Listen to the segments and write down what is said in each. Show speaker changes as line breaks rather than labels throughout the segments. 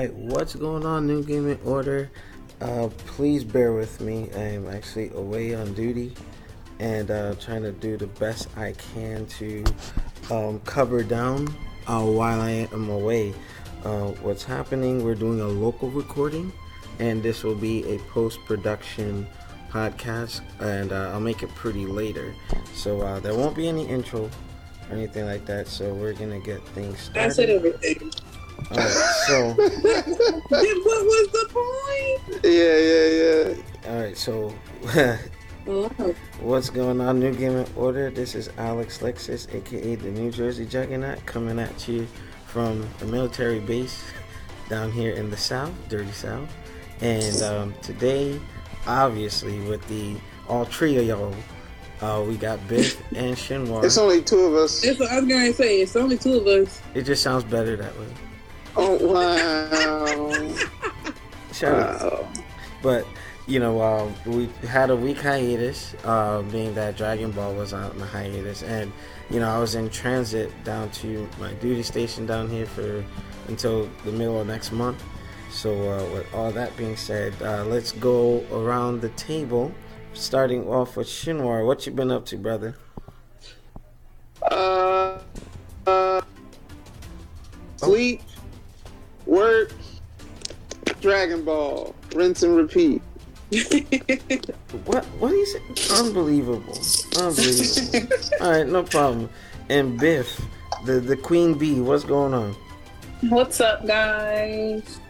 Alright, what's going on, New Gaming Order? Please bear with me. I am actually away on duty and trying to do the best I can to cover down while I am away. What's happening, we're doing a local recording, and this will be a post-production podcast, and I'll make it pretty later. So there won't be any intro or anything like that, so we're going to get things started.
I said everything.
Alright, so
Then what was the point?
Yeah.
Alright, so what's going on, New Gaming Order? This is Alex Lexus, aka the New Jersey Juggernaut, coming at you from a military base down here in the South, dirty South. And today, obviously, with the all three of y'all, we got Biff and Shinwar.
It's only two of us.
I was going to say, it's only two of us.
It just sounds better that way.
Oh, wow.
Shout out. But, you know, we had a week hiatus, being that Dragon Ball was out in the hiatus. And, you know, I was in transit down to my duty station down here until the middle of next month. So, with all that being said, let's go around the table, starting off with Shinwar. What you been up to, brother?
Sleep, work, Dragon Ball, rinse and repeat.
What do you say? Unbelievable. All right, no problem. And Biff, the queen bee, what's going on?
What's up, guys?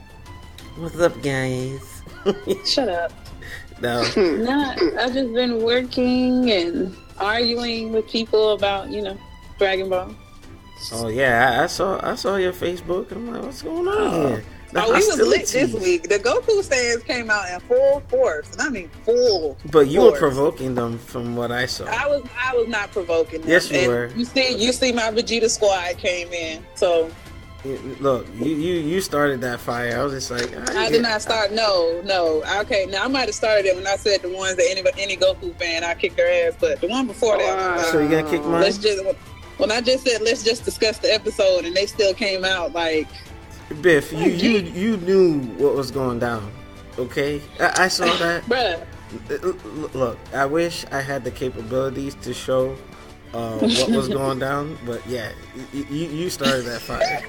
What's up, guys?
Shut up.
No.
I've just been working and arguing with people about, Dragon Ball.
Oh yeah, I saw your Facebook. I'm like, what's going on here?
We was lit this week. The Goku stands came out in full force, and I mean full.
But you
force.
were provoking them, from what I saw.
I was not provoking them.
Yes, you
and
were.
You see, my Vegeta squad came in. So
look, you started that fire. I was just like,
I did not start. No. Okay, now I might have started it when I said the ones that any Goku fan, I kicked their ass. But the one before that.
So you gonna kick mine?
When I just said let's just discuss the episode, and they still came out like.
Biff, you knew what was going down, okay? I saw that.
Bruh.
Look, I wish I had the capabilities to show what was going down, but yeah, you started that fire.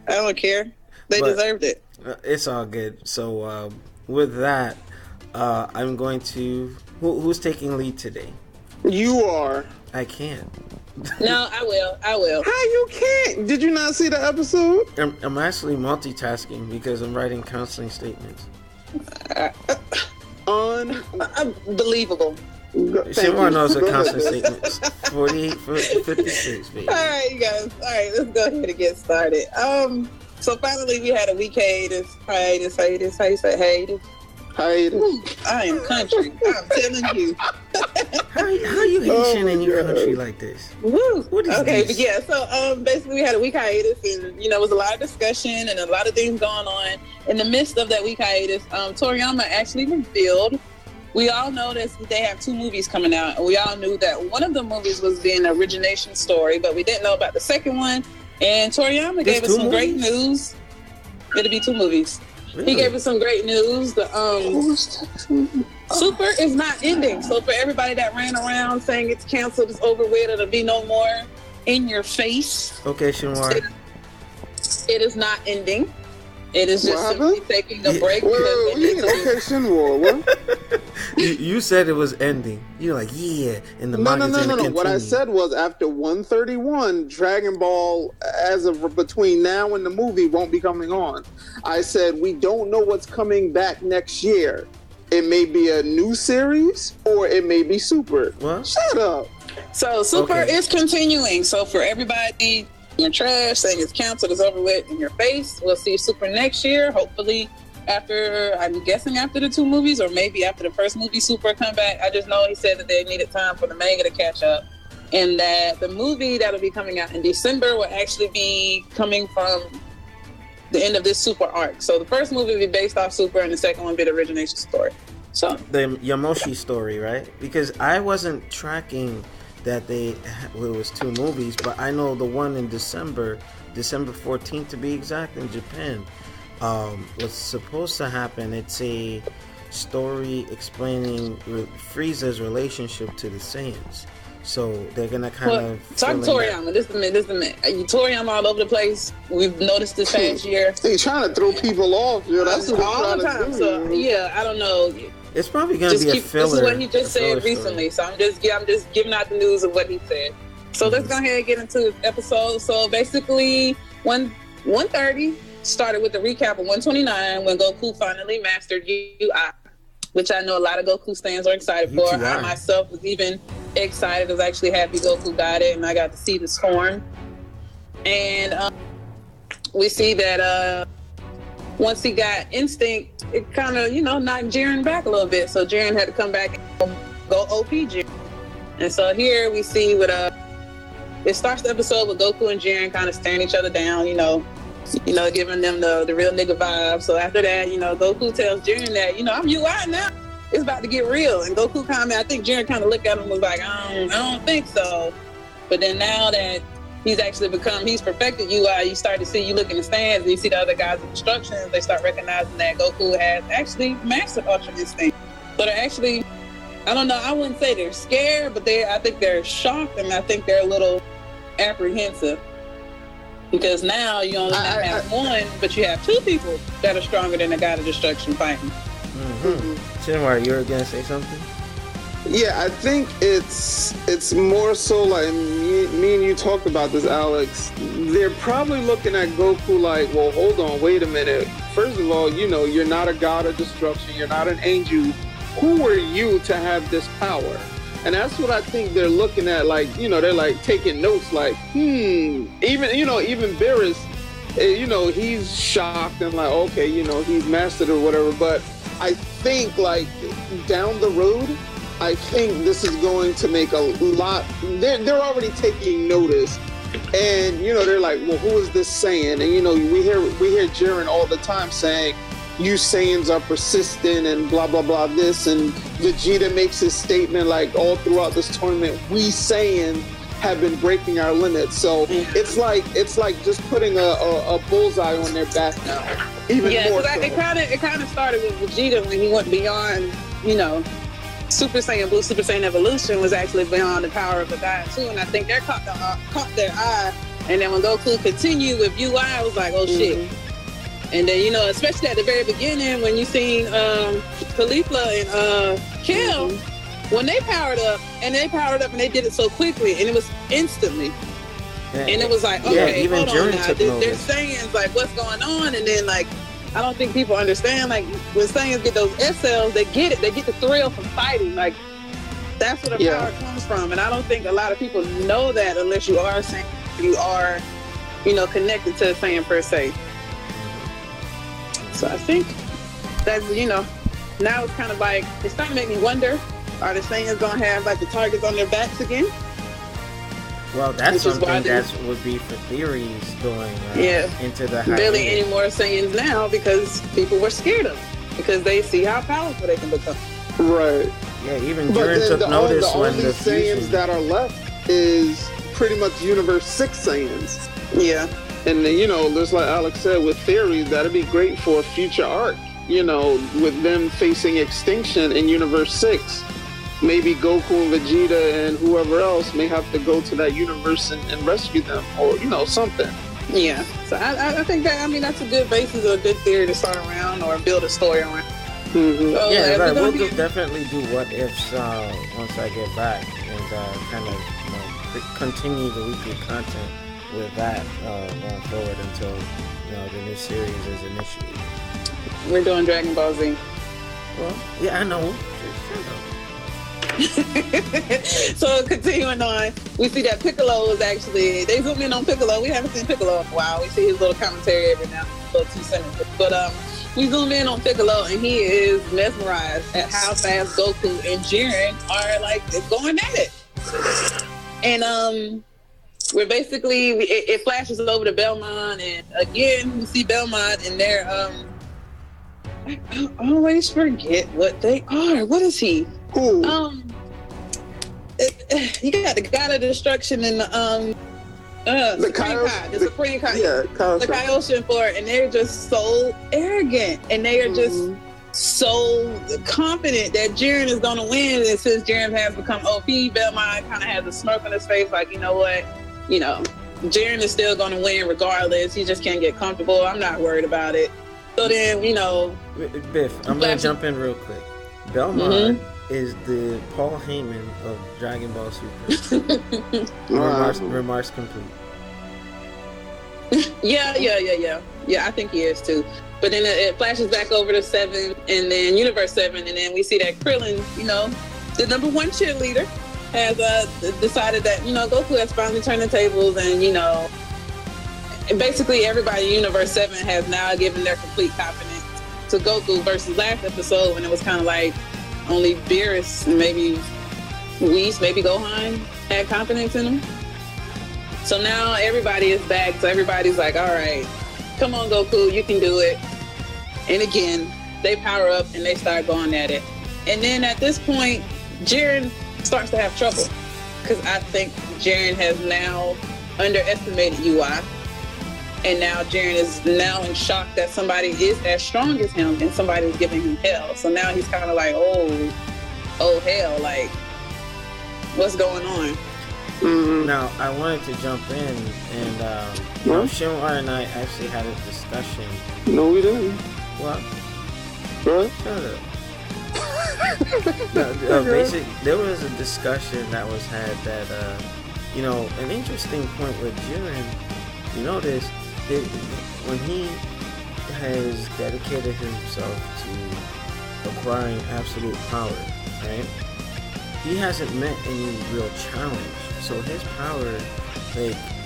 I don't care. They deserved it.
It's all good. So with that, I'm going to... Who's taking lead today?
You are.
I can't.
No, I will.
How you can't? Did you not see the episode?
I'm actually multitasking because I'm writing counseling statements.
Unbelievable.
Shinwar knows what counseling statements. 48, 56, baby.
All right, you guys. All right, let's go ahead and get started. So finally we had a week hiatus. How you say hiatus?
Hiatus.
I am country. I'm telling you.
How you Haitian in your country like this?
Woo.
What is
okay,
this?
But yeah, so basically we had a week hiatus, and it was a lot of discussion and a lot of things going on. In the midst of that week hiatus, Toriyama actually revealed. We all know that they have two movies coming out, and we all knew that one of the movies was the origination story, but we didn't know about the second one. And Toriyama gave us some great news. It'll be two movies. Really? He gave us some great news. The Super is not ending. So for everybody that ran around saying it's canceled, it's over with, it'll be no more, in your face.
Okay, Shinwar.
It is not ending. It is just simply taking a break.
Okay, Shinwar. What?
You said it was ending. You're like, yeah, and the manga's gonna continue.
What I said was after 131, Dragon Ball, as of between now and the movie, won't be coming on. I said we don't know what's coming back next year. It may be a new series or it may be Super.
What?
Shut up.
So Super is continuing. So for everybody in trash saying it's canceled, it's over with, in your face, we'll see Super next year. Hopefully I'm guessing after the two movies, or maybe after the first movie Super come back. I just know he said that they needed time for the manga to catch up, and that the movie that'll be coming out in December will actually be coming from the end of this Super arc. So the first movie will be based off Super, and the second one will be the origination story. So
the Yamoshi story, right? Because I wasn't tracking that it was two movies, but I know the one in December December 14th to be exact, in Japan. What's supposed to happen, it's a story explaining Frieza's relationship to the Saiyans. So they're gonna kind of
talk Toriyama. This is a minute. Toriyama all over the place. We've noticed this past year.
He's trying to throw people off. That's what
all the time. So yeah, I don't know.
It's probably gonna be a filler.
This is what he just said recently. So I'm just giving out the news of what he said. So let's go ahead and get into the episode. So basically, 130 started with the recap of 129 when Goku finally mastered UI, which I know a lot of Goku fans are excited for. I myself was even excited. I was actually happy Goku got it, and I got to see this form. And we see that once he got Instinct, it kind of, knocked Jiren back a little bit. So Jiren had to come back and go OP Jiren. And so here we see what it starts the episode with Goku and Jiren kind of staring each other down, giving them the real nigga vibe. So after that, Goku tells Jiren that, I'm UI now. It's about to get real. And Goku I think Jiren kind of looked at him and was like, I don't think so. But then now that he's actually he's perfected UI, you look in the stands and you see the other guys with instructions, they start recognizing that Goku has actually mastered Ultra Instinct. So they're actually, I don't know, I wouldn't say they're scared, but I think they're shocked, and I think they're a little apprehensive. Because now you only have one, but you have two people that are stronger than the God of Destruction fighting.
Shinwar, you were gonna say something?
Yeah, I think it's more so like me and you talked about this, Alex. They're probably looking at Goku like, well, hold on, wait a minute. First of all, you're not a God of Destruction. You're not an angel. Who are you to have this power? And that's what I think they're looking at. Like, they're like taking notes. Like, even Beerus, he's shocked and like, okay, he's mastered or whatever. But I think like down the road, I think this is going to make a lot. They're already taking notice, and they're like, well, who is this Saiyan? And we hear Jiren all the time saying, you Saiyans are persistent and blah blah blah this, and Vegeta makes his statement like all throughout this tournament, we Saiyans have been breaking our limits. So it's like just putting a bullseye on their back now. Even more. So.
It kind of started with Vegeta when he went beyond, Super Saiyan Blue, Super Saiyan Evolution was actually beyond the power of the God too, and I think they caught their eye. And then when Goku continued with UI, I was like, oh shit. And then, especially at the very beginning when you seen Caulifla and Kale, when they powered up and they did it so quickly, and it was instantly. Yeah, and it was like, okay, hold on now. They're Saiyans, like, what's going on? And then, like, I don't think people understand, like, when Saiyans get those S cells, they get it. They get the thrill from fighting. Like, that's where the power comes from. And I don't think a lot of people know that unless you are Saiyan, you are, connected to the Saiyan per se. So I think that, now it's kind of like, it's starting to make me wonder, are the Saiyans going to have, like, the targets on their backs again?
Well, that's something that would be for theories going into the high.
Barely any more Saiyans now because people were scared of them because they see how powerful they can become.
Right.
Yeah, even Jiren took notice when the
Saiyans that are left is pretty much Universe 6 Saiyans.
Yeah.
And then, just like Alex said, with theories, that'd be great for a future arc, with them facing extinction in Universe 6. Maybe Goku and Vegeta and whoever else may have to go to that universe and rescue them, or something.
Yeah. So I think that's a good basis or a good theory to start around or build a story around.
Mm-hmm. So, we'll definitely do what ifs once I get back and kind of continue the weekly content with that going forward until the new series is initiated.
We're doing Dragon Ball Z.
Well, yeah, I know.
So continuing on, we see that Piccolo is actually, they zoom in on Piccolo. We haven't seen Piccolo in a while. We see his little commentary every now and then, little 2 sentences. But we zoom in on Piccolo and he is mesmerized at how fast Goku and Jiren are like going at it. And we're basically, it flashes over to Belmont, and again we see Belmont and they're I always forget what they are. What is he?
Who?
You got the God of Destruction and
The
Supreme Kai, the Supreme Kai,
yeah,
the Kaioshin for it, and they're just so arrogant, and they are just so confident that Jiren is going to win. And since Jiren has become OP, Belmont kind of has a smirk on his face, like, you know what, Jiren is still going to win regardless. He just can't get comfortable. I'm not worried about it. So then,
Biff, I'm going to jump in real quick. Belmont is the Paul Heyman of Dragon Ball Super. Remarks complete. Yeah, I think he is too. But then it flashes back over to 7, and then Universe 7, and then we see that Krillin, the number one cheerleader, has decided that, Goku has finally turned the tables, and basically everybody in Universe 7 has now given their complete confidence to Goku versus last episode when it was kind of like only Beerus and maybe Whis, maybe Gohan had confidence in him. So now everybody is back. So everybody's like, all right, come on, Goku, you can do it. And again, they power up and they start going at it. And then at this point, Jiren starts to have trouble because I think Jiren has now underestimated UI. And now Jiren is now in shock that somebody is as strong as him and somebody is giving him hell. So now he's kind of like, oh hell, like, what's going on? Mm-hmm. Now, I wanted to jump in and, Shinwar and I actually had a discussion.
No, we didn't.
What?
What?
Shut up. There was a discussion that was had that, an interesting point with Jiren, you notice, when he has dedicated himself to acquiring absolute power, right? He hasn't met any real challenge. So his power,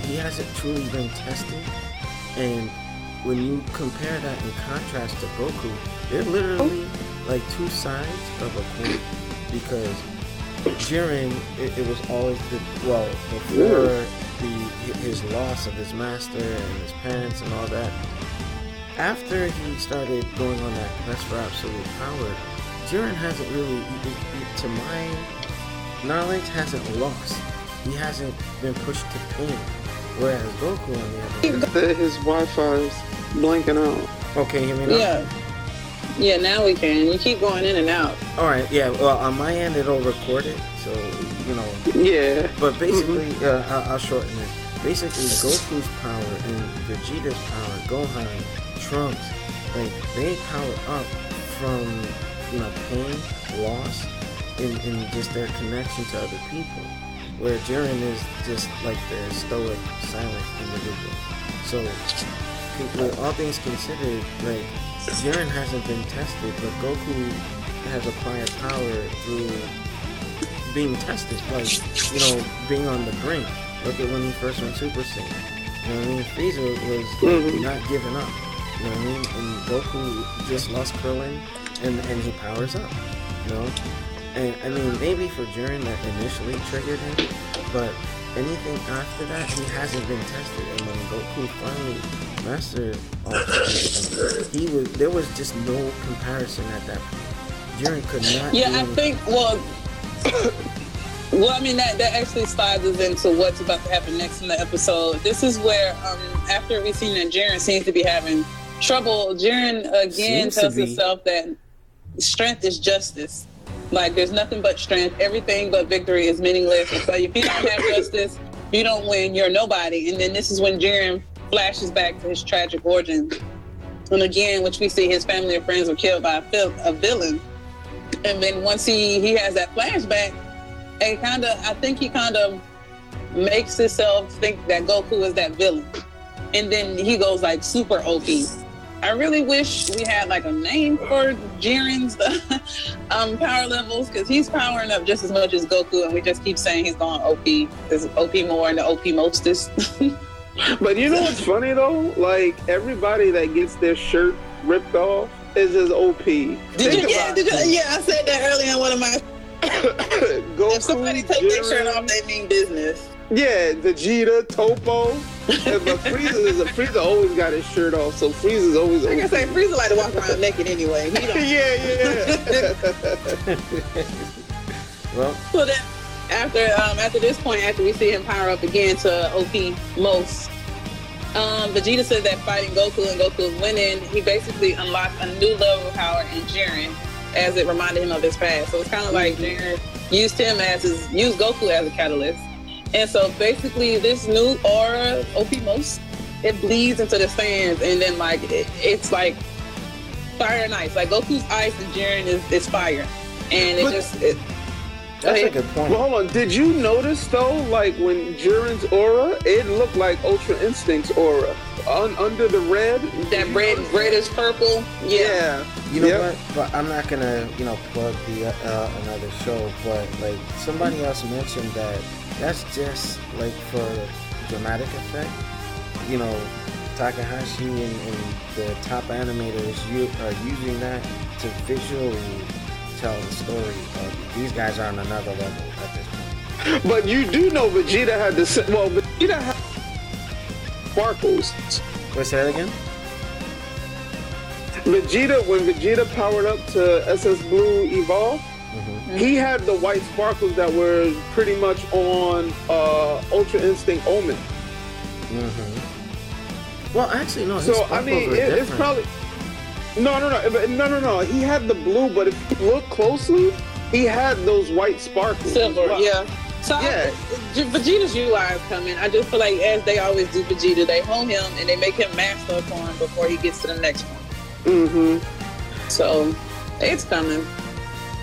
he hasn't truly been tested. And when you compare that in contrast to Goku, they're literally like two sides of a coin. Because Jiren, it was always before his loss of his master and his parents and all that. After he started going on that quest for absolute power, Jiren hasn't really, to my knowledge, hasn't lost. He hasn't been pushed to pain. Whereas Goku, on the other hand,
his Wi-Fi is blanking out.
Okay, hear me now?
Yeah, now we can. You keep going in and out.
Alright, yeah, well, on my end, it'll record it, so,
Yeah.
But basically, I'll shorten it. Basically, Goku's power and Vegeta's power, Gohan, Trunks, they power up from, pain, loss, and just their connection to other people. Where Jiren is just like the stoic, silent individual. So, with all things considered, Jiren hasn't been tested, but Goku has acquired power through being tested, being on the brink. Look at when he first went Super Saiyan. You know what I mean? Frieza was not giving up. You know what I mean? And Goku just lost Krillin, and he powers up. And I mean, maybe for Jiren that initially triggered him, but anything after that, he hasn't been tested. And when Goku finally mastered all the there was just no comparison at that point. Jiren could not.
Yeah, I think. Well, I mean that actually slides us into what's about to happen next in the episode. This is where, after we've seen that Jiren seems to be having trouble, Jiren again tells himself that strength is justice. Like, there's nothing but strength. Everything but victory is meaningless. So if you don't have justice, you don't win. You're nobody. And then this is when Jiren flashes back to his tragic origin. And again, which we see his family and friends were killed by a villain. And then once he has that flashback, I think he kind of makes himself think that Goku is that villain. And then he goes like super OP. I really wish we had like a name for Jiren's power levels, because he's powering up just as much as Goku, and we just keep saying he's going OP. There's OP more and the OP mostest.
But you know what's funny though? Like, everybody that gets their shirt ripped off is just OP.
Did you? Yeah, I said that earlier in one of my.
Goku,
if somebody take their shirt off, they mean business.
Yeah, Vegeta, Topo. But Frieza always got his shirt off, so Frieza's always.
Like I say, Frieza like to walk around naked anyway. He don't.
Yeah.
Well,
so then after this point, after we see him power up again to OP most, Vegeta said that fighting Goku and Goku is winning, he basically unlocked a new level of power in Jiren, as it reminded him of his past. So it's kind of like Jiren used Goku as a catalyst. And so basically this new aura, OP most, it bleeds into the fans, and then like it's like fire and ice. Like Goku's ice and Jiren is fire. And
That's a good point.
Well, hold on. Did you notice though, like when Jiren's aura, it looked like Ultra Instinct's aura under the red.
That reddish purple. Yeah.
You know what? But I'm not gonna, plug the another show. But like somebody else mentioned that's just like for dramatic effect. Takahashi and the top animators are using that to visually tell the story of these guys are on another level at this point.
But you do know Vegeta had Vegeta had sparkles.
What's that again?
When Vegeta powered up to SS Blue Evolve, he had the white sparkles that were pretty much on Ultra Instinct Omen.
Well, actually, no.
So I mean, it's probably no. He had the blue, but if you look closely, he had those white sparkles.
Silver, yeah. So
yeah.
Vegeta's UI is coming. I just feel like, as they always do Vegeta, they hone him and they make him master a form before he gets to the next one. So it's coming.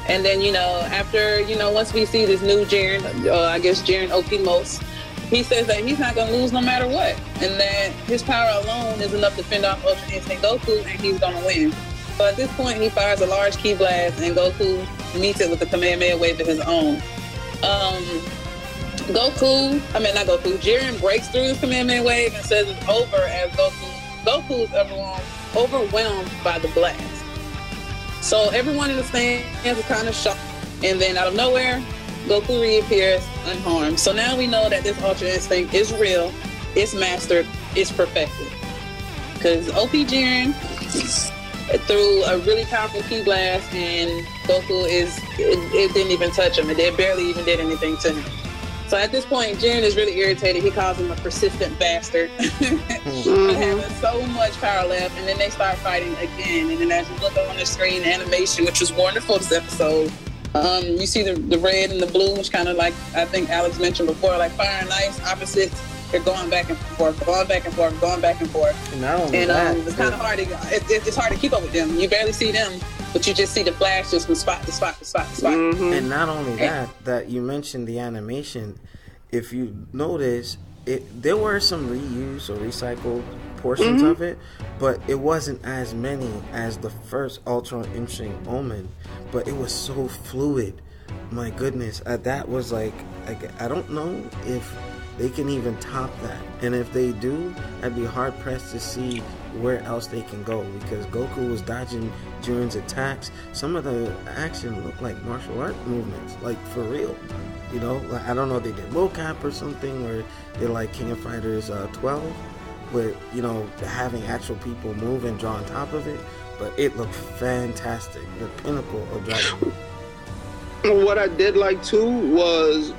And then after once we see this new Jiren, I guess Jiren OP most. He says that he's not going to lose no matter what, and that his power alone is enough to fend off Ultra Instinct Goku, and he's going to win. So at this point, he fires a large ki blast, and Goku meets it with a Kamehameha wave of his own. Jiren breaks through his Kamehameha wave and says it's over as Goku is overwhelmed by the blast. So everyone in the stands is kind of shocked, and then out of nowhere, Goku reappears unharmed. So now we know that this Ultra Instinct is real, it's mastered, it's perfected. Because OP Jiren threw a really powerful ki blast, and Goku it didn't even touch him. It barely even did anything to him. So at this point, Jiren is really irritated. He calls him a persistent bastard for having so much power left. And then they start fighting again. And then as you look on the screen, the animation, which was wonderful this episode, you see the red and the blue, which kind of like, I think Alex mentioned before, like fire and ice, opposites. They're going back and forth, going back and forth, going back and forth.
And not only that,
it's kind of hard to, it's hard to keep up with them. You barely see them, but you just see the flash just from spot to spot to spot to spot.
And not only that you mentioned the animation, if you notice, there were some reused or recycled portions of it, but it wasn't as many as the first Ultra Instinct Omen, but it was so fluid. My goodness, that was like I don't know if they can even top that, and if they do, I'd be hard pressed to see where else they can go, because Goku was dodging Jiren's attacks. Some of the action looked like martial art movements, like for real. Like, I don't know, they did mocap or something, where they're like King of Fighters 12, with having actual people move and draw on top of it, but it looked fantastic, the pinnacle of Dragon Ball.
What I did like too was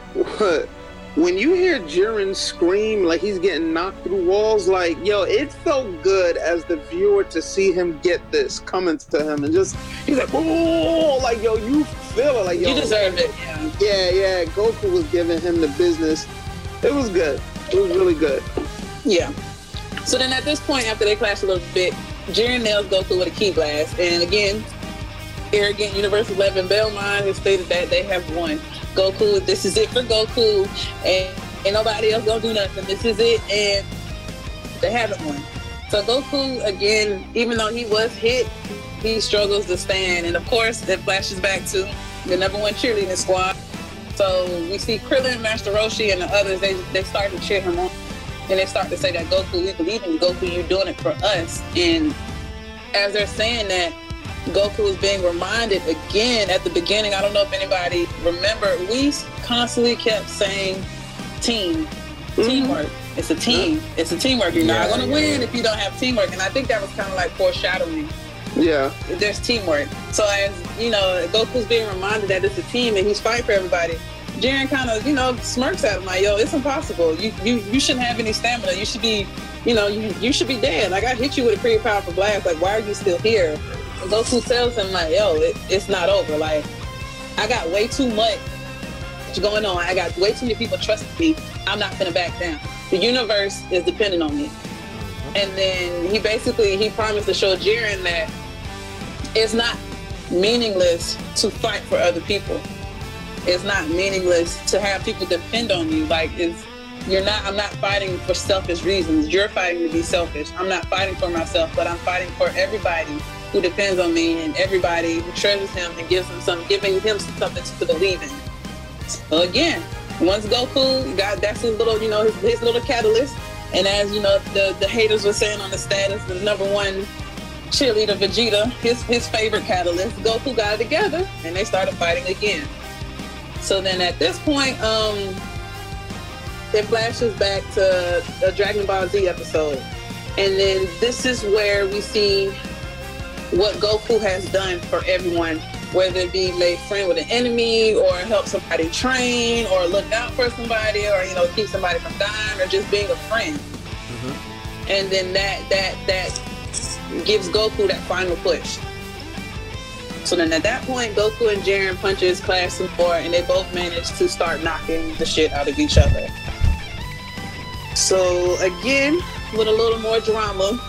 when you hear Jiren scream like he's getting knocked through walls, like, it felt good as the viewer to see him get this coming to him, and just, he's like, oh, like, you feel it, like,
you deserve it.
Yeah, Goku was giving him the business. It was good. It was really good.
Yeah. So then at this point, after they clash a little bit, Jiren nails Goku with a ki blast, and again, arrogant Universe 11 Belmont has stated that they have won. Goku, this is it for Goku, and ain't nobody else gonna do nothing. This is it, and they haven't won. So Goku, again, even though he was hit, he struggles to stand, and of course, it flashes back to the number one cheerleading squad. So we see Krillin, Master Roshi, and the others, they start to cheer him on, and they start to say that Goku, we believe in you, Goku, you're doing it for us. And as they're saying that, Goku is being reminded again at the beginning. I don't know if anybody remember. We constantly kept saying teamwork. It's a team. It's a teamwork. You're not going to win if you don't have teamwork. And I think that was kind of like foreshadowing.
Yeah.
There's teamwork. So as Goku's being reminded that it's a team and he's fighting for everybody. Jiren kind of, smirks at him like, yo, it's impossible. You shouldn't have any stamina. You should be, you should be dead. Like, I hit you with a pretty powerful blast. Like, why are you still here? And Goku tells him like, yo, it's not over. Like, I got way too much going on. I got way too many people trusting me. I'm not gonna back down. The universe is dependent on me. And then he promised to show Jiren that it's not meaningless to fight for other people. It's not meaningless to have people depend on you. Like, I'm not fighting for selfish reasons. You're fighting to be selfish. I'm not fighting for myself, but I'm fighting for everybody who depends on me and everybody who treasures him and giving him something to believe in. So again, once Goku that's his little, his little catalyst. And as the haters were saying on the status, the number one cheerleader Vegeta, his favorite catalyst, Goku got it together and they started fighting again. So then at this point, it flashes back to a Dragon Ball Z episode. And then this is where we see what Goku has done for everyone, whether it be made friend with an enemy or help somebody train or look out for somebody or, keep somebody from dying or just being a friend. Mm-hmm. And then that gives Goku that final push. So then at that point, Goku and Jiren punches clash some more and they both manage to start knocking the shit out of each other. So again, with a little more drama,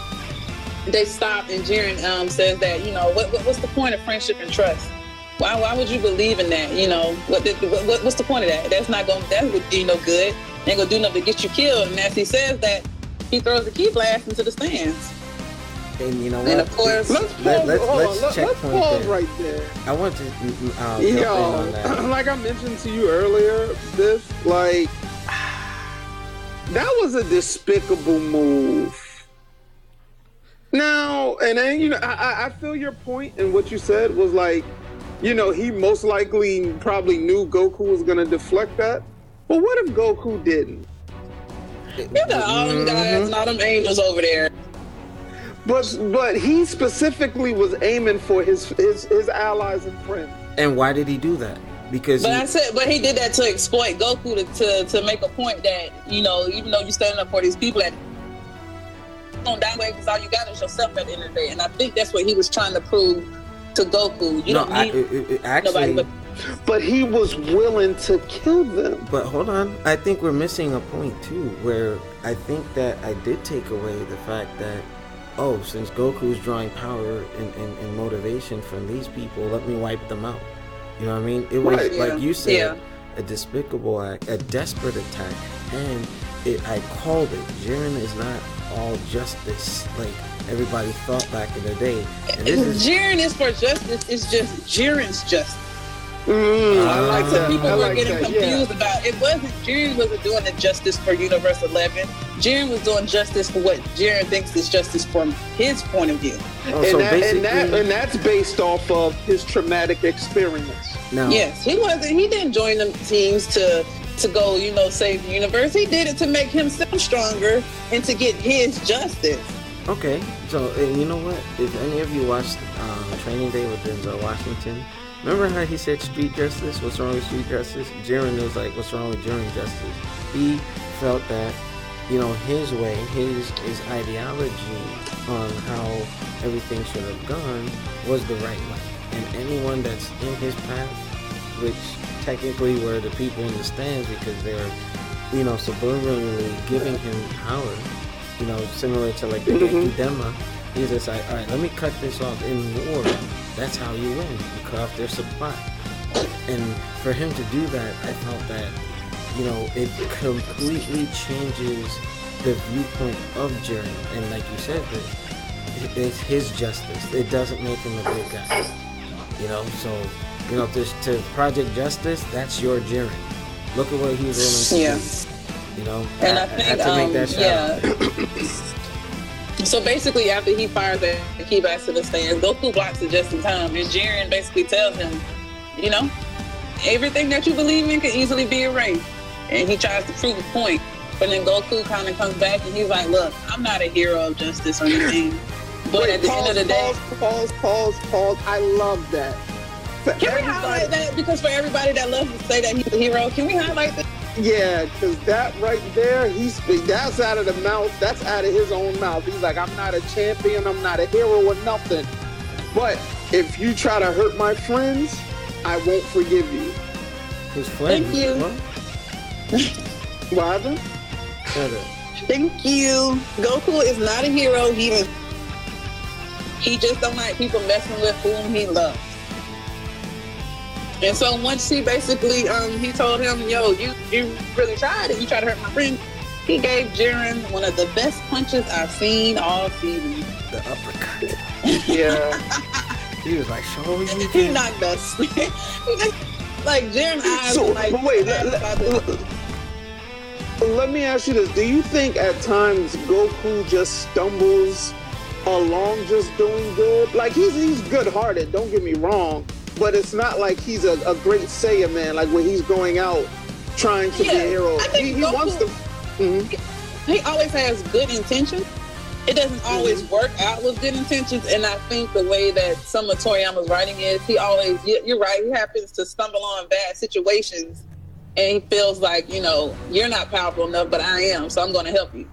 they stop and Jiren says that, what's the point of friendship and trust? Why would you believe in that? What's the point of that? That would do no good. Ain't gonna do nothing to get you killed. And as he says that, he throws the key blast into the stands.
And you know what?
And of course,
let's
pause right there.
I want to jump in on that.
Like I mentioned to you earlier, that was a despicable move. Now, and then, I feel your point, and what you said was like, he most likely probably knew Goku was going to deflect that. But what if Goku didn't?
You got all them guys and all them angels over there.
But he specifically was aiming for his allies and friends.
And why did he do that? Because
but he did that to exploit Goku to make a point that, even though you're standing up for these people that don't die away because all you got is yourself at the end of the day. And I think that's what he was trying to prove to Goku.
But he was willing to kill them.
But hold on, I think we're missing a point too, where I think that I did take away the fact that, since Goku's drawing power and motivation from these people, let me wipe them out. You know what I mean? It was like you said, a despicable act, a desperate attack, and I called it. Jiren is not all justice like everybody thought back in the day.
Jiren is for justice. It's just Jiren's justice. People were getting confused about it. Jiren wasn't doing the justice for Universe 11. Jiren was doing justice for what Jiren thinks is justice from his point of view.
And that's based off of his traumatic experience.
No.
Yes, he didn't join them teams to go, save the universe. He did it to make himself stronger and to get his justice.
Okay, so you know what? If any of you watched Training Day with Denzel Washington, remember how he said street justice? What's wrong with street justice? Jiren was like, what's wrong with Jiren justice? He felt that, his way, his ideology on how everything should have gone was the right way. And anyone that's in his path, which technically were the people in the stands because they're, subliminally giving him power, similar to like the Genkidama, he's just like, all right, let me cut this off in war. That's how you win. You cut off their supply. And for him to do that, I felt that, it completely changes the viewpoint of Jiren. And like you said, it's his justice. It doesn't make him a good guy. So, to Project Justice, that's your Jiren. Look at what he's willing to do.
And I
had to make that shout out.
So basically, after he fires the key blast to the stands, Goku blocks it just in time, and Jiren basically tells him, everything that you believe in can easily be erased. And he tries to prove a point, but then Goku kind of comes back and he's like, "Look, I'm not a hero of justice or anything." But at the end of the day,
pause. I love that.
Can we highlight that? Because for everybody that loves to say that he's a hero, can we highlight that?
Yeah, because that right there, that's out of the mouth. That's out of his own mouth. He's like, I'm not a champion. I'm not a hero or nothing. But if you try to hurt my friends, I won't forgive you.
His friends?
Thank you.
What happened?
Thank you. Goku is not a hero. He just don't like people messing with whom he loves. And so once he basically, he told him, yo, you really tried it. You tried to hurt my friend. He gave Jiren one of the best punches I've seen all season.
The uppercut.
Yeah.
He was like, show me.
He knocked us. Like Jiren's eyes
So,
were like,
but wait, let me ask you this. Do you think at times Goku just stumbles along just doing good? Like, he's good-hearted, don't get me wrong. But it's not like he's a great Saiyan man, like when he's going out trying to be a hero.
I think
He wants to.
He always has good intentions. It doesn't always work out with good intentions. And I think the way that some of Toriyama's writing is, he always, you're right, he happens to stumble on bad situations. And he feels like, you're not powerful enough, but I am, so I'm going to help you.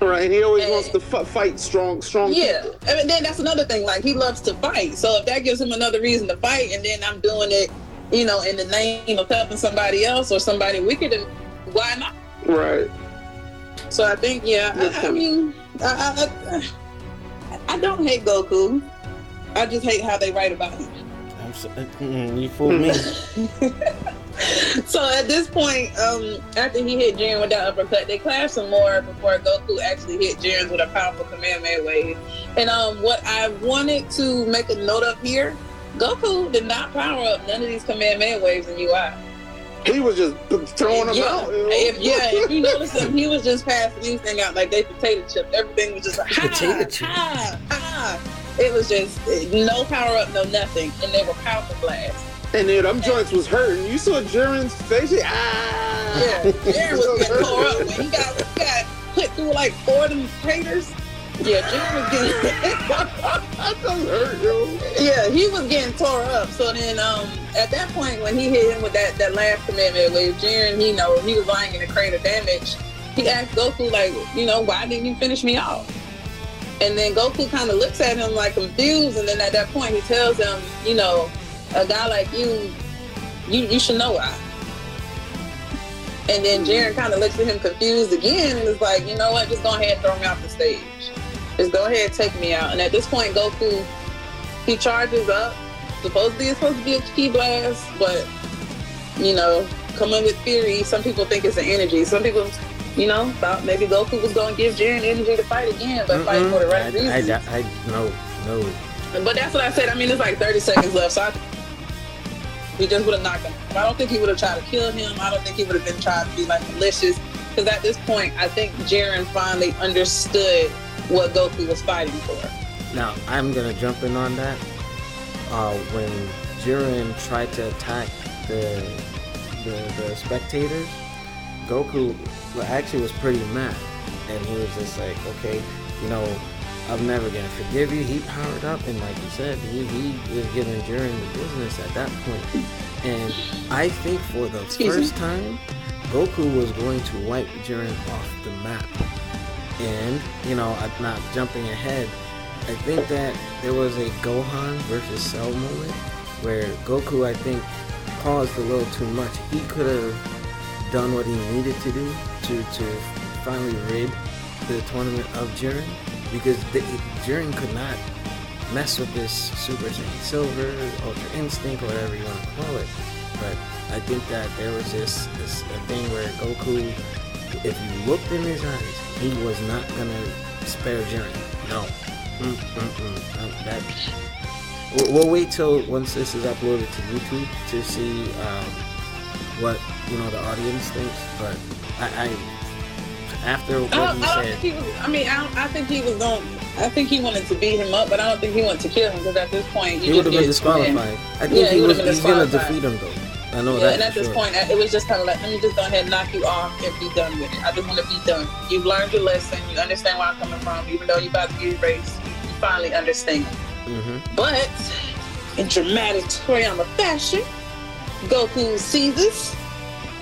Right, he always wants to fight strong
Yeah,
people.
and then that's another thing. Like, he loves to fight. So if that gives him another reason to fight, and then I'm doing it, in the name of helping somebody else or somebody wicked, then why not?
Right.
So I think, I mean, I don't hate Goku. I just hate how they write about him.
You fooled me.
So at this point, after he hit Jiren with that uppercut, they clashed some more before Goku actually hit Jiren with a powerful Kamehameha wave. And what I wanted to make a note of here, Goku did not power up none of these Kamehameha waves in UI.
He was just throwing them out.
If you notice him, he was just passing these things out like they potato chips. Everything was just like,
potato chips.
It was just no power up, no nothing. And they were powerful blasts.
And then them joints was hurting. You saw Jiren's face.
Yeah, Jiren was getting tore up when he got put through like 4 of them craters. Yeah, Jiren was getting
that doesn't hurt, yo.
Yeah, he was getting tore up. So then at that point when he hit him with that last Kamehameha wave, Jiren, he was lying in the crater damage. He asked Goku, like, why didn't you finish me off? And then Goku kind of looks at him like confused, and then at that point he tells him, a guy like you should know why. And then Jiren kind of looks at him confused again and is like, you know what, just go ahead and throw me off the stage. Just go ahead and take me out. And at this point, Goku, he charges up. Supposedly it's supposed to be a ki blast, but, coming with theory, some people think it's an energy. Some people, thought maybe Goku was going to give Jiren energy to fight again, but fight for the right reasons.
No.
But that's what I said. I mean, it's like 30 seconds left, so he just would have knocked him. I don't think he would have tried to kill him. I don't think he would have been trying to be like malicious. Because at this point, I think Jiren finally understood what Goku was fighting for.
Now, I'm going to jump in on that. When Jiren tried to attack the spectators, Goku actually was pretty mad. And he was just like, okay, I'm never going to forgive you. He powered up, and like you said, he was giving Jiren the business at that point. And I think for the first time, Goku was going to wipe Jiren off the map. And, I'm not jumping ahead, I think that there was a Gohan versus Cell moment where Goku, I think, paused a little too much. He could have done what he needed to do to finally rid the tournament of Jiren, because Jiren could not mess with this Super Saiyan Silver, Ultra Instinct, or whatever you want to call it. But I think that there was this thing where Goku, if you looked in his eyes, he was not gonna spare Jiren. No. We'll wait till once this is uploaded to YouTube to see what the audience thinks. But I after what you said, I think he wanted to beat him up, but I don't think he wanted to kill him, because at this point he would have been disqualified. I think he's gonna defeat him though. I know that.
And at this point, it was just kind of like, let me just go ahead and knock you off and be done with it. I just want to be done. You've learned your lesson. You understand where I'm coming from. Even though you're about to get erased, you finally understand.
Mm-hmm.
But in dramatic Toriyama fashion, Goku seizes,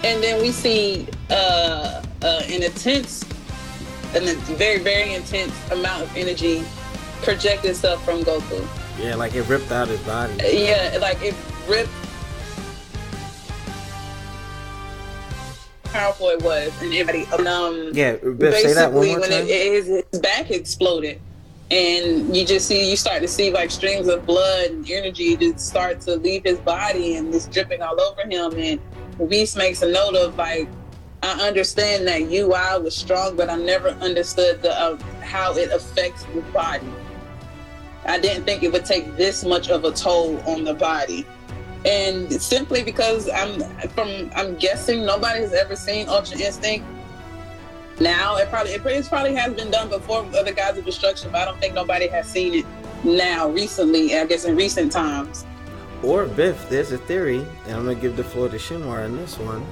and then we see a very, very intense amount of energy project itself from Goku.
Yeah, like it ripped out his body.
Yeah, like it ripped. Powerful it was, and everybody.
Yeah, Biff, say that one more
when
time.
his back exploded, and you start to see like streams of blood and energy just start to leave his body, and it's dripping all over him. And Whis makes a note of like, I understand that UI was strong, but I never understood how it affects the body. I didn't think it would take this much of a toll on the body. And simply because I'm guessing nobody has ever seen Ultra Instinct. Now it probably has been done before with other Gods of Destruction, but I don't think nobody has seen it now recently. I guess in recent times.
Or Biff, there's a theory, and I'm gonna give the floor to Shinwar on this one.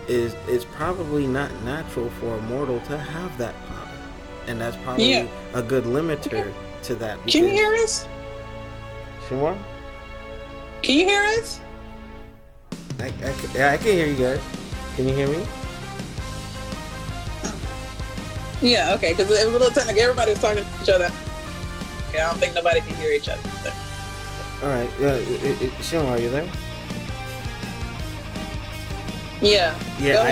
Is it's probably not natural for a mortal to have that power, and that's probably a good limiter to that.
Can you hear us?
Shinwar?
Can you hear us?
I can hear you guys. Can you hear me?
Yeah, okay, because it was a little technical. Everybody was talking to each other. Okay, I don't think nobody can hear each other.
All right, Shinwar, are you there?
Yeah.
Yeah,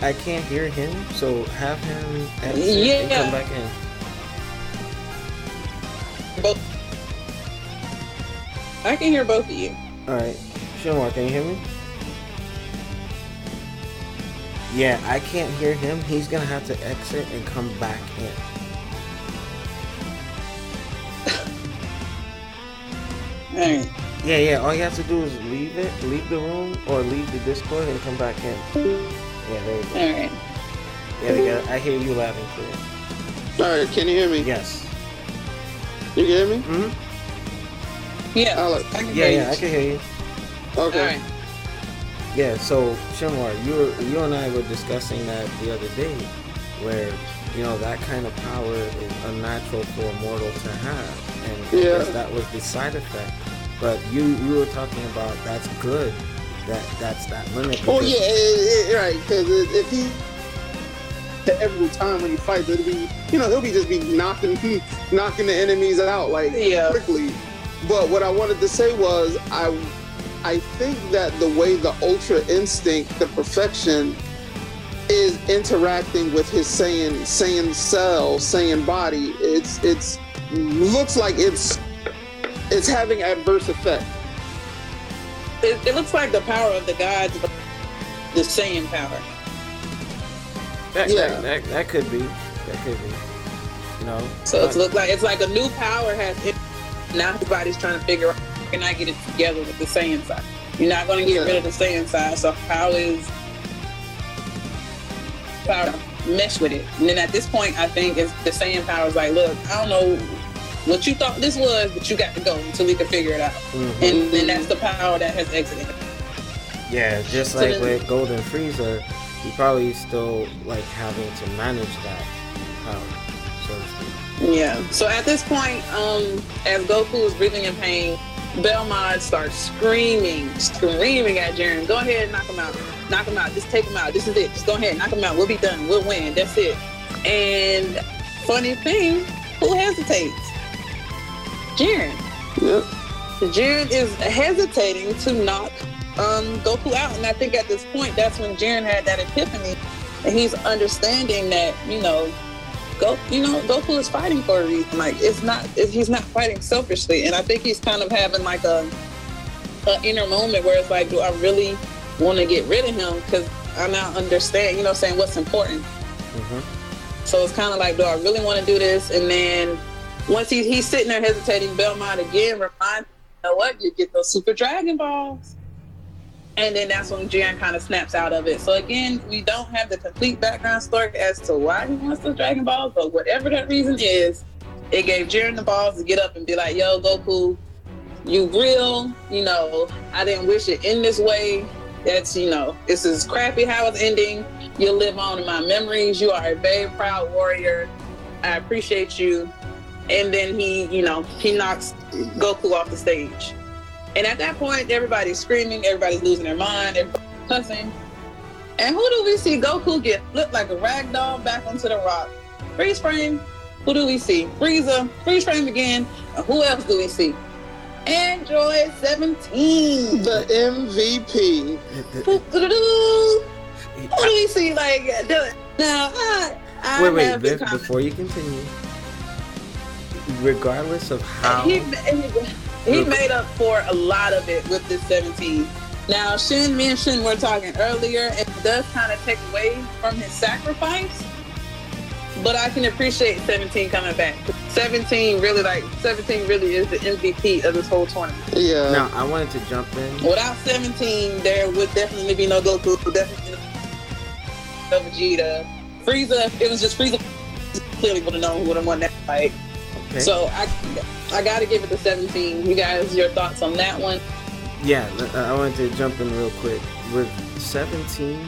I can't hear him, so have him exit and come back in.
Both. I can hear both of you.
All right, Shinwar, can you hear me? Yeah, I can't hear him. He's gonna have to exit and come back in.
All right.
Yeah. All you have to do is leave the room, or leave the Discord and come back in. Yeah, there you go.
All right.
Yeah, I hear you loud and clear.
All right, can you hear me?
Yes.
You can hear me?
Mm-hmm.
Yeah.
I
can hear you.
Okay.
All right.
Yeah, so Shinwar, you and I were discussing that the other day, where that kind of power is unnatural for a mortal to have, and I guess that was the side effect. But you were talking about that's good, that's that limit.
Oh yeah, right. Because if he every time when he fights, it'll be he'll just be knocking the enemies out quickly. But what I wanted to say was I think that the way the Ultra Instinct, the perfection, is interacting with his Saiyan cell, Saiyan body, it's looks like it's having adverse effect.
It looks like the power of the gods, the Saiyan power.
That could be. That could be.
So it looks like it's like a new power has hit. Now his body's trying to figure out, can I get it together with the Saiyan side? You're not going to get rid of the Saiyan side, so how is power mesh with it? And then at this point, I think the Saiyan power is like, look, I don't know what you thought this was, but you got to go until we can figure it out. Mm-hmm. And then that's the power that has exited.
Yeah, just so like with Golden Frieza, he probably still having to manage that power, so to speak.
Yeah. So at this point, as Goku is breathing in pain, Belmont starts screaming at Jiren. Go ahead and knock him out. Knock him out. Just take him out. This is it. Just go ahead, knock him out. We'll be done. We'll win. That's it. And funny thing, who hesitates? Jiren.
Yep.
Jiren is hesitating to knock Goku out, and I think at this point, that's when Jiren had that epiphany, and he's understanding that Goku is fighting for a reason. He's not fighting selfishly, and I think he's kind of having a inner moment where it's like, do I really want to get rid of him? Because I now understand, saying what's important. Mm-hmm. So it's kind of like, do I really want to do this? And then once he's sitting there hesitating, Belmont again reminds him, what? You get those Super Dragon Balls. And then that's when Jiren kind of snaps out of it. So again, we don't have the complete background story as to why he wants those Dragon Balls, but whatever that reason is, it gave Jiren the balls to get up and be like, yo, Goku, you real, I didn't wish it in this way. That's, this is crappy how it's ending. You'll live on in my memories. You are a very proud warrior. I appreciate you. And then he knocks Goku off the stage. And at that point, everybody's screaming, everybody's losing their mind, everybody's cussing. And who do we see Goku get flipped like a rag doll back onto the rock? Freeze frame. Who do we see? Frieza. Freeze frame again. And who else do we see? Android 17.
The MVP.
Who do we see? Like, now, I
wait, before you continue, regardless of how
he made up for a lot of it with this 17. Now, me and Shin were talking earlier, and it does kind of take away from his sacrifice, but I can appreciate 17 coming back. 17 really is the MVP of this whole tournament.
Yeah.
Now, I wanted to jump in.
Without 17, there would definitely be no Goku, definitely no Vegeta. Frieza, it was just Frieza clearly would have known who would have won that fight. Okay. So I got to give it to 17. You guys, your thoughts on that one?
Yeah, I wanted to jump in real quick. With 17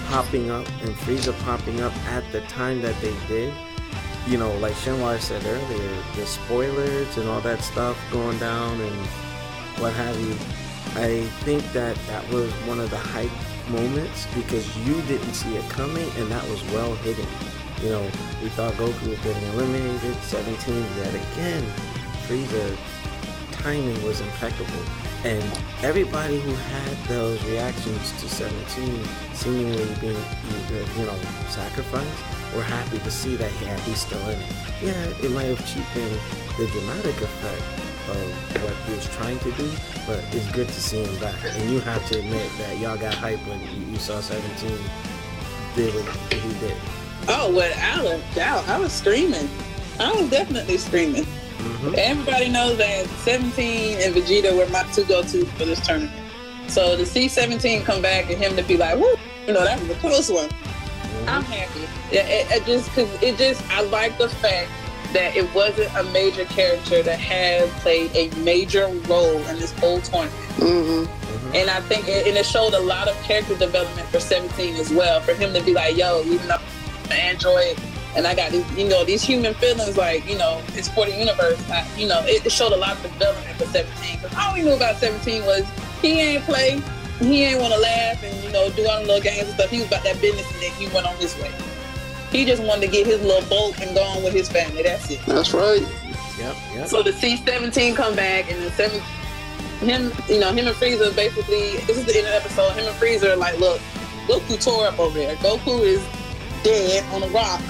popping up and Frieza popping up at the time that they did, you know, like Shenhua said earlier, the spoilers and all that stuff going down and what have you, I think that was one of the hype moments because you didn't see it coming and that was well hidden. You know, we thought Goku was getting eliminated, 17 yet again. Frieza timing was impeccable. And everybody who had those reactions to 17 seemingly being, you know, sacrificed, were happy to see that, yeah, he's still in it. Yeah, it might have cheapened the dramatic effect of what he was trying to do, but it's good to see him back. And you have to admit that y'all got hype when you saw 17 did what he did.
Oh, without a doubt, I was screaming. I was definitely screaming. Mm-hmm. Everybody knows that 17 and Vegeta were my two go-to for this tournament. So to see 17 come back and him to be like, woo, you know, that was a close one. Mm-hmm. I'm happy. I like the fact that it wasn't a major character that had played a major role in this whole tournament.
Mm-hmm. Mm-hmm.
And I think it showed a lot of character development for 17 as well. For him to be like, yo, even though I'm an android, and I got these, you know, these human feelings, like, you know, it's for the universe. It showed a lot of development for 17. Because all we knew about 17 was he ain't play, he ain't want to laugh and, you know, do all the little games and stuff. He was about that business and then he went on his way. He just wanted to get his little boat and go on with his family. That's it.
That's right.
Yep.
So to see 17 come back and then him and Frieza basically, this is the end of the episode, him and Frieza are like, look, Goku tore up over there. Goku is dead on a rock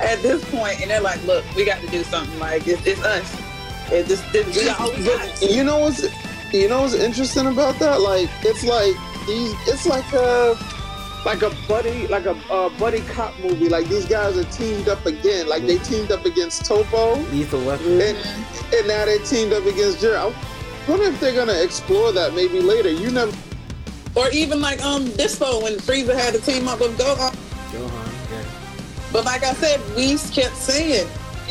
at this point, and they're like, look, we got to do something. Like, it's us. We got all we got.
You know what's interesting about that? Like, it's like a buddy cop movie. Like, these guys are teamed up again. Like, they teamed up against Topo,
Lethal Weapon,
and now they teamed up against Jerry. I wonder if they're gonna explore that maybe later. You never.
Or even like Dispo when Frieza had to team up with Gohan.
Yeah.
But like I said, we kept saying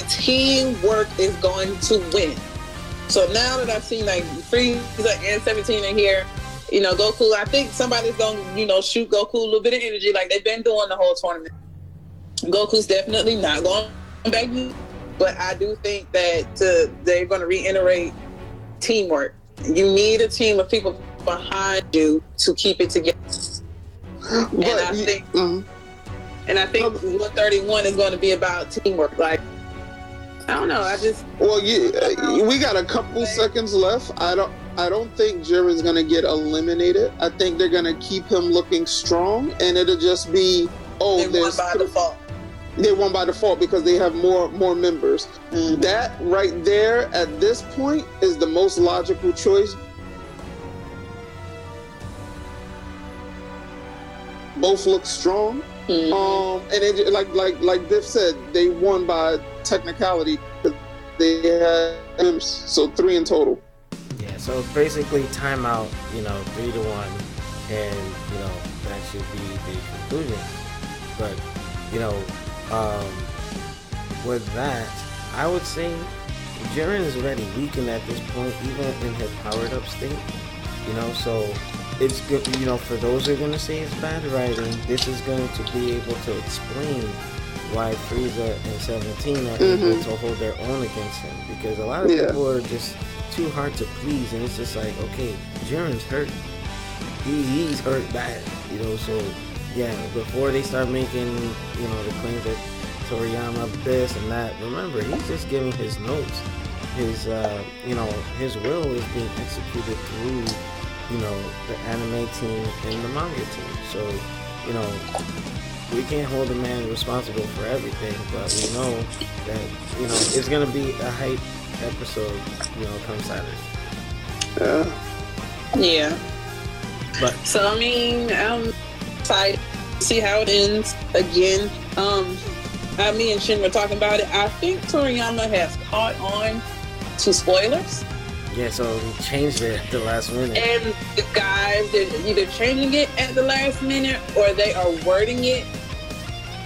teamwork is going to win. So now that I've seen like Frieza and 17 in here, you know, Goku, I think somebody's gonna, you know, shoot Goku a little bit of energy like they've been doing the whole tournament. Goku's definitely not going back, but I do think that they're going to reiterate teamwork. You need a team of people behind you to keep it together. And I think 131 is going to be about teamwork. Like, I don't know.
We got a couple seconds left. I don't think Jiren's going to get eliminated. I think they're going to keep him looking strong, and it'll just be
they won by default.
They won by default because they have more members. Mm-hmm. That right there at this point is the most logical choice. Both look strong. Mm-hmm. And it, like Biff said, they won by technicality. They had members, so 3 in total.
Yeah, so basically timeout, 3-1, and that should be the conclusion. But with that, I would say Jiren is already weakened at this point, even in his powered up state. So it's good, for those who are going to say it's bad writing, this is going to be able to explain why Frieza and 17 are able to hold their own against him. Because a lot of people are just too hard to please, and it's just like, okay, Jiren's hurt. He's hurt bad, you know. So yeah, before they start making, you know, the claims that Toriyama this and that, remember, he's just giving his notes. His you know, his will is being executed through, you know, the anime team and the manga team. So, you know, we can't hold the man responsible for everything, but we know that, you know, it's gonna be a hype episode, you know, come Saturday.
Yeah.
But
so I mean, I'm excited to see how it ends. Again, me and Shin were talking about it. I think Toriyama has caught on to spoilers.
Yeah, so he changed it at the last minute.
And the guys are either changing it at the last minute or they are wording it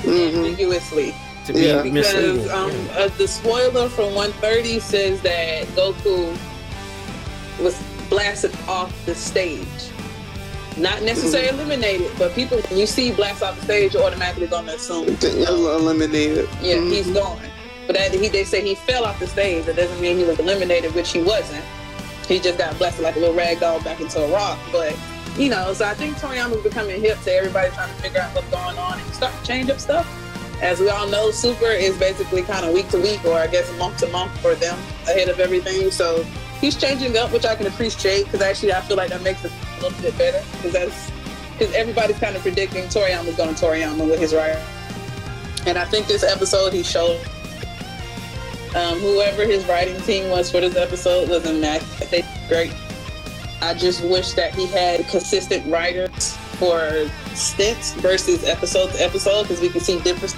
ambiguously.
To be misleading.
Because the spoiler from 130 says that Goku was blasted off the stage. Not necessarily eliminated, but people, when you see blast off the stage, you're automatically going to assume
eliminated.
Yeah, he's gone. But they say he fell off the stage. That doesn't mean he was eliminated, which he wasn't. He just got blasted like a little rag doll back into a rock. But, you know, so I think Toriyama's becoming hip to everybody trying to figure out what's going on and start to change up stuff. As we all know, Super is basically kind of week to week, or I guess month to month for them ahead of everything. So he's changing up, which I can appreciate, because actually I feel like that makes it a little bit better, because everybody's kind of predicting Toriyama's going to Toriyama with his writing. And I think this episode he showed whoever his writing team was for this episode doesn't matter. They did great. I just wish that he had consistent writers for stints versus episode to episode, because we can see different.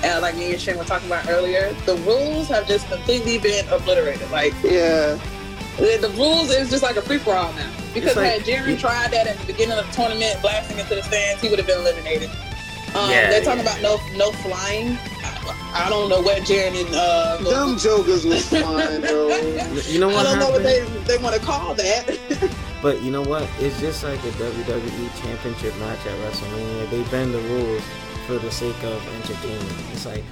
And like me and Shin were talking about earlier, the rules have just completely been obliterated. Like,
yeah,
the rules is just like a free for all now. Because
like,
had Jiren tried that at the beginning of the tournament, blasting into the stands, he would have been eliminated. They're talking about no flying. I don't know what Jiren and
them jokers was flying, bro.
You know what?
I don't know what they want to call that.
But you know what? It's just like a WWE Championship match at WrestleMania. They bend the rules for the sake of entertainment. It's like,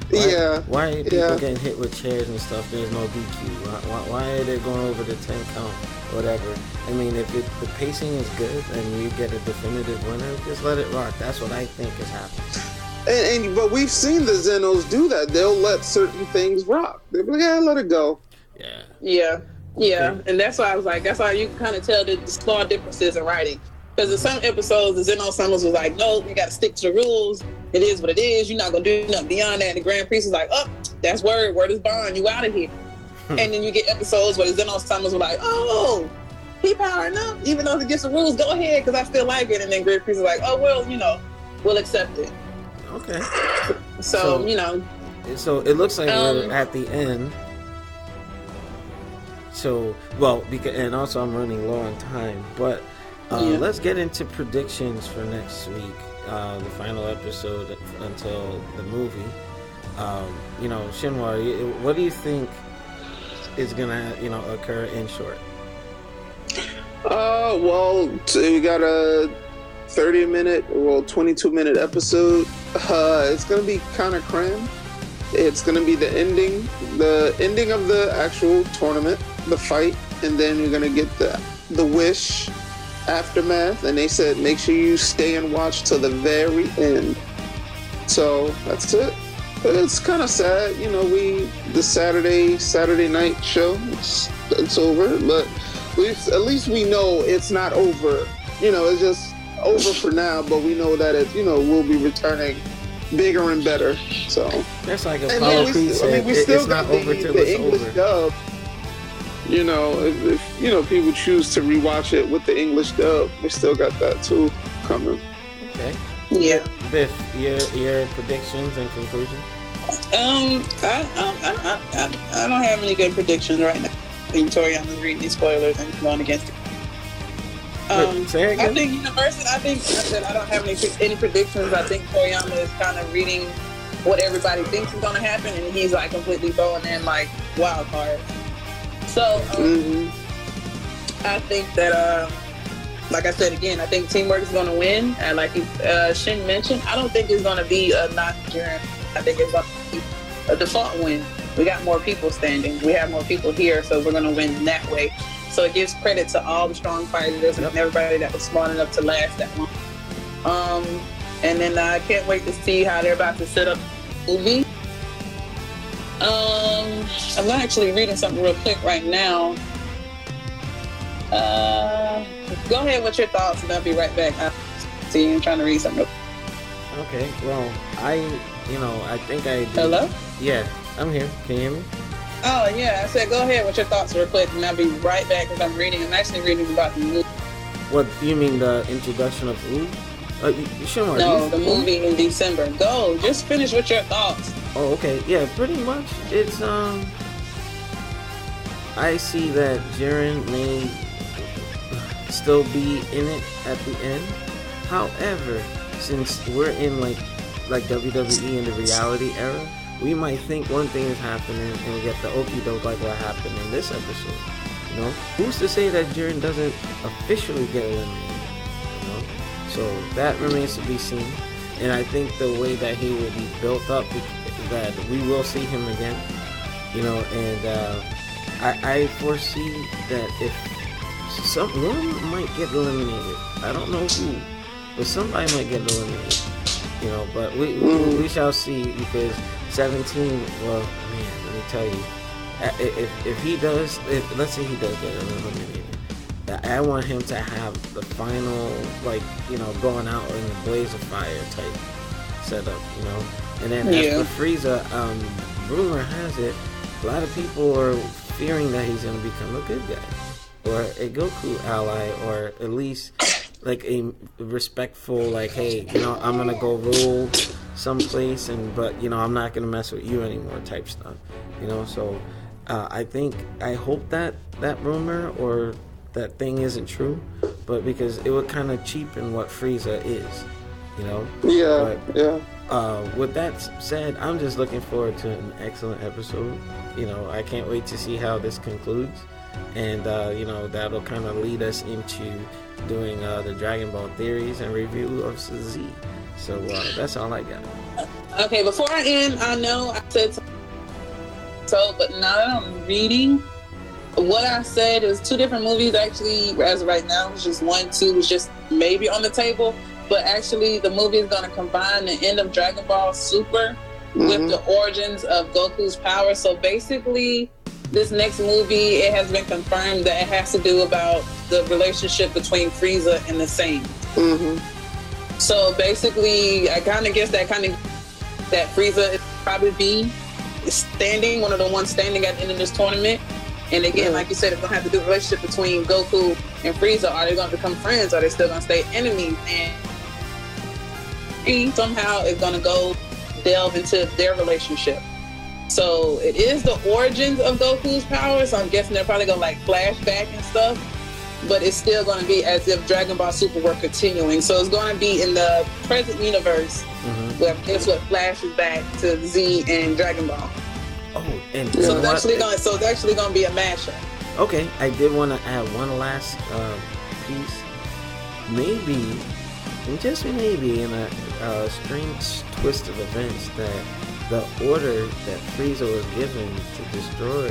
why are people getting hit with chairs and stuff? There's no DQ. Why are they going over the 10 count? Whatever. I mean, if the pacing is good and you get a definitive winner, just let it rock. That's what I think is happening.
But we've seen the Zenos do that. They'll let certain things rock. They'll be like, yeah, let it go.
Yeah. And that's why I was like, that's why you can kind of tell the small differences in writing. Because in some episodes, the Zeno Summers was like, no, you got to stick to the rules. It is what it is. You're not going to do nothing beyond that. And the Grand Priest is like, oh, that's word. Word is bond. You out of here. And then you get episodes where the Zeno Summers were like, oh, he powering up. Even though he gets the rules, go ahead, because I still like it. And then Grand Priest is like, oh, well, you know, we'll accept it.
Okay.
So you know.
So it looks like we're at the end. So, well, and also I'm running low on time, but let's get into predictions for next week, the final episode until the movie. You know, Shinwar, what do you think is gonna, you know, occur in short?
Well, we got a 22-minute episode. It's gonna be kind of crammed. It's gonna be the ending of the actual tournament, the fight, and then you're gonna get the wish aftermath. And they said make sure you stay and watch till the very end. So that's it. But it's kind of sad, you know. The Saturday night show, it's over, but at least we know it's not over. You know, it's just over for now, but we know that it, you know, will be returning bigger and better. So
that's like a Apollo Creed said.
We still
it's
got
not over till it's
English
over.
dub. You know, if you know, people choose to rewatch it with the English dub, we still got that too coming.
Okay.
Yeah.
Biff, your predictions and conclusions?
I don't have any good predictions right now. I think Toriyama's reading these spoilers and going against it.
Say it again?
I think Universal. I said I don't have any predictions. I think Toriyama is kind of reading what everybody thinks is going to happen, and he's like completely throwing in like wild cards. So I think that, like I said again, I think teamwork is going to win. And like Shin mentioned, I don't think it's going to be a knock Jiren. I think it's going to be a default win. we got more people standing. We have more people here, so we're going to win that way. So it gives credit to all the strong fighters and everybody that was smart enough to last that long. And then I can't wait to see how they're about to set up the movie. I'm actually reading something real quick right now. Go ahead with your thoughts, and I'll be right back. See you. I'm trying to read something.
Okay, well, I think I...
Hello?
Yeah, I'm here. Can you hear me?
Oh, yeah. I said go ahead with your thoughts real quick, and I'll be right back because I'm actually reading about the movie.
What, you mean the introduction of Ooh? Sure.
No, the movie in December. Go. Just finish with your thoughts.
Oh, okay. Yeah, pretty much. It's, I see that Jiren may still be in it at the end. However, since we're in like WWE in the reality era, we might think one thing is happening and we get the okie doke like what happened in this episode. You know, who's to say that Jiren doesn't officially get eliminated? You know, so that remains to be seen. And I think the way that he will be built up, that we will see him again. You know, and I foresee that if someone might get eliminated, I don't know who, but somebody might get eliminated. You know, but we shall see, because 17, well, man, let me tell you, if he does, let's say he does get eliminated, I want him to have the final, like, you know, going out in a blaze of fire type setup, you know. And then as for Frieza, rumor has it, a lot of people are fearing that he's going to become a good guy, or a Goku ally, or at least like a respectful, like, hey, you know, I'm gonna go rule someplace, but you know, I'm not gonna mess with you anymore type stuff, you know. So I hope that rumor or that thing isn't true, but because it would kind of cheapen what Frieza is, you know. With that said, I'm just looking forward to an excellent episode. You know, I can't wait to see how this concludes, and you know, that'll kind of lead us into doing the Dragon Ball theories and review of Z. So that's all I got.
Okay, before I end, I know I said so, but now that I'm reading, what I said is 2 different movies actually. As of right now, it's just 1, 2 is just maybe on the table, but actually the movie is going to combine the end of Dragon Ball Super with the origins of Goku's power. So basically, this next movie, it has been confirmed that it has to do about the relationship between Frieza and the Saiyan. So basically, I kind of guess that Frieza is probably one of the ones standing at the end of this tournament. And again, like you said, it's going to have to do with the relationship between Goku and Frieza. Are they going to become friends? Are they still going to stay enemies? And he somehow is going to go delve into their relationship. So it is the origins of Goku's power, so I'm guessing they're probably going to like flashback and stuff, but it's still going to be as if Dragon Ball Super were continuing. So it's going to be in the present universe, where guess what flashes back to Z and Dragon Ball.
Oh, and
so it's actually going to be a mashup.
Okay, I did want to add one last piece. Maybe, and just maybe, in a strange twist of events, that the order that Frieza was given to destroy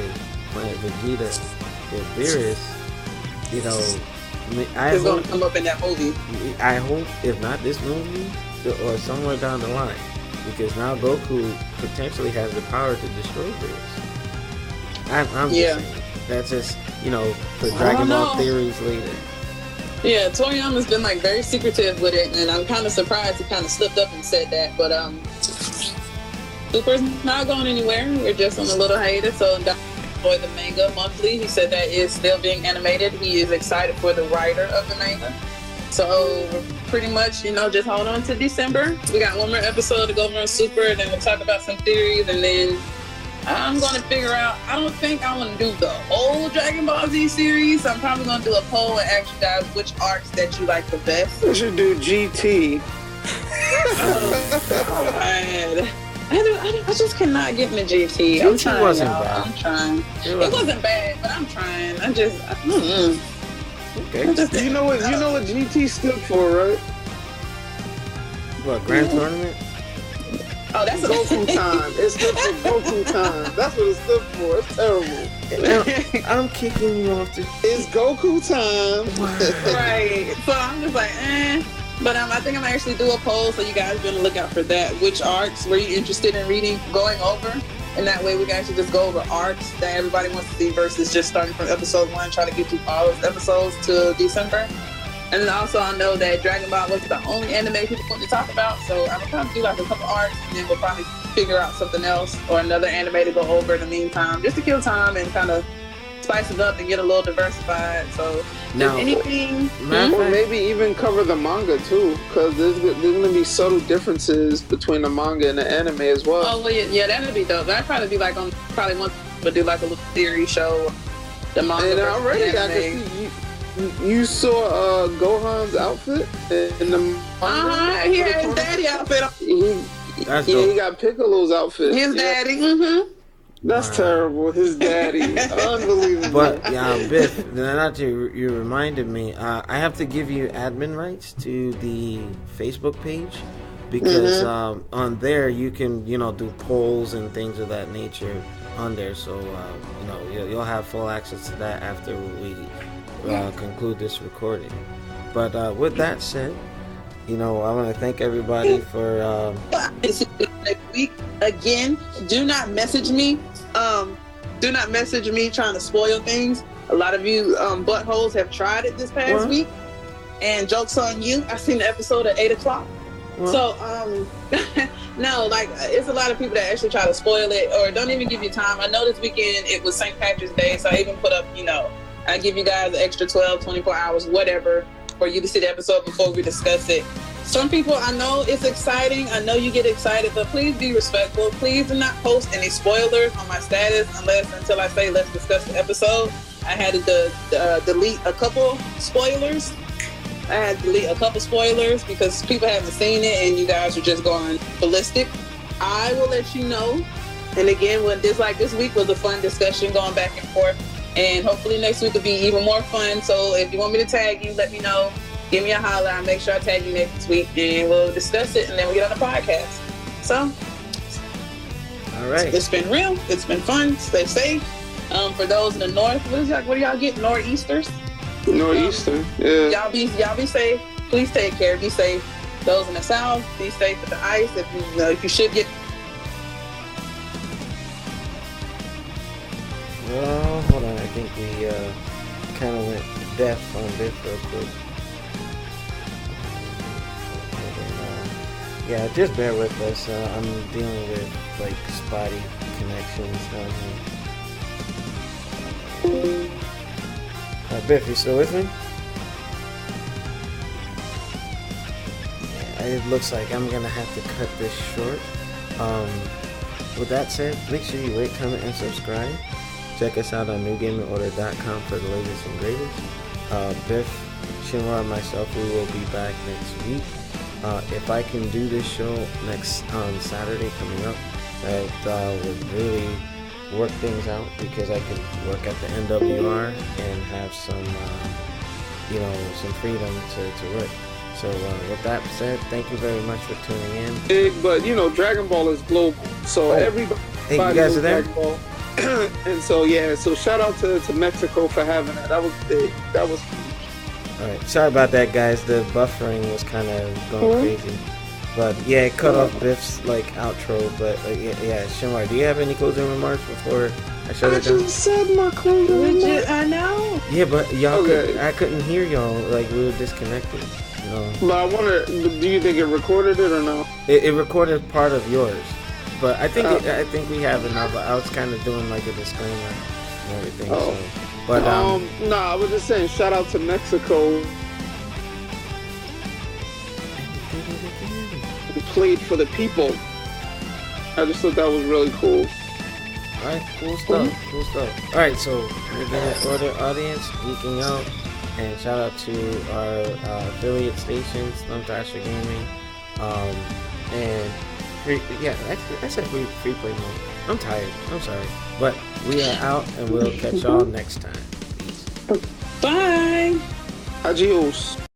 Planet Vegeta with Beerus, you know,
it's going to come up in that movie.
I hope, if not this movie, or somewhere down the line, because now Goku potentially has the power to destroy Beerus. I'm just saying. That's just, you know, for Dragon Ball theories later.
Yeah, Toriyama's been like very secretive with it, and I'm kind of surprised he kind of slipped up and said that, but Super's not going anywhere. We're just on a little hiatus. So for the manga monthly, he said that is still being animated. He is excited for the writer of the manga. So pretty much, you know, just hold on to December. We got one more episode to go over on Super, and then we'll talk about some theories, and then I'm going to figure out, I don't think I want to do the whole Dragon Ball Z series. I'm probably going to do a poll and ask you guys which arcs that you like the best.
We should do GT.
Oh, man. I just cannot get into GT.
GT wasn't bad.
I'm trying. It wasn't bad, but I'm trying.
Okay.
You know what GT stood for, right?
What, Grand Tournament?
Oh, that's
Goku time. It stood for Goku time. That's what it stood for. It's terrible.
I'm kicking you off the.
It's Goku time.
Right. So I'm just like, eh. But I think I'm actually do a poll, so you guys be on the lookout for that. Which arcs were you interested in going over? And that way we can actually just go over arcs that everybody wants to see versus just starting from episode 1, trying to get through all those episodes to December. And then also I know that Dragon Ball was the only anime people want to talk about, so I'm gonna probably do like a couple arcs, and then we'll probably figure out something else or another anime to go over in the meantime, just to kill time and kind of spice it up and get a little diversified. So
now,
anything,
or maybe even cover the manga too, because there's going to be subtle differences between the manga and the anime as well.
Oh well, yeah, that'd be dope. That'd probably be like on probably one, but do like a little series show. The manga
and
versus
already
the
I
anime.
can see you saw Gohan's outfit in the manga.
He had his daddy outfit on.
He got Piccolo's outfit.
His daddy.
That's terrible. His daddy. Unbelievable.
But yeah, Biff, now that you reminded me, I have to give you admin rights to the Facebook page because on there you can do polls and things of that nature on there. So you'll have full access to that after we conclude this recording. But with that said, I want to thank everybody for
Next week again. Do not message me. Do not message me trying to spoil things. A lot of you buttholes have tried it this past week, and jokes on you. I seen the episode at 8:00. So no, like it's a lot of people that actually try to spoil it or don't even give you time. I know this weekend it was St. Patrick's Day, so I even put up, I give you guys an extra 12, 24 hours, whatever, for you to see the episode before we discuss it. Some people, I know it's exciting. I know you get excited, but please be respectful. Please do not post any spoilers on my status until I say let's discuss the episode. I had to delete a couple spoilers. Because people haven't seen it and you guys are just going ballistic. I will let you know. And again, this week was a fun discussion going back and forth. And hopefully next week will be even more fun. So if you want me to tag you, let me know. Give me a holler. I'll make sure I tag you next week and we'll discuss it and then we'll get on the podcast. So,
all right.
It's been real. It's been fun. Stay safe. For those in the north, what do y'all get? Nor'easters?
Nor'easter, yeah.
Y'all be safe. Please take care. Be safe. Those in the south, be safe with the ice. If you should get.
Well, hold on. I think we kind of went deaf on this real quick. Yeah, just bear with us. I'm dealing with spotty connections down here. Biff, you still with me? Yeah, it looks like I'm gonna have to cut this short. With that said, make sure you rate, comment, and subscribe. Check us out on Newgamingorder.com for the latest and greatest. Biff, Shinra, and myself, we will be back next week. If I can do this show next Saturday coming up, that would really work things out because I could work at the NWR and have some freedom to work. So with that said, thank you very much for tuning in.
Big, but Dragon Ball is global, so everybody.
Hey, you guys are there?
Dragon Ball. And so shout out to Mexico for having that. That was big. That was.
All right, sorry about that, guys. The buffering was kind of going crazy. But yeah, it cut off Biff's outro. But yeah, Shinra, do you have any closing remarks before I shut it down?
I just said my closing remarks.
I know.
Yeah, but y'all, I couldn't hear y'all. We were disconnected.
But I wonder, do you think it recorded it or no?
It recorded part of yours, but I think we have enough. I was kind of doing a disclaimer and everything. So. But
I was just saying, shout out to Mexico. Played for the people. I just thought that was really cool.
Alright, cool stuff. Alright, so Newgamingorder audience, geeking out, and shout out to our affiliate stations, Thumbtasher Gaming, and I said free play mode. I'm tired. I'm sorry, but we are out, and we'll catch y'all next time. Peace.
Bye.
Adios.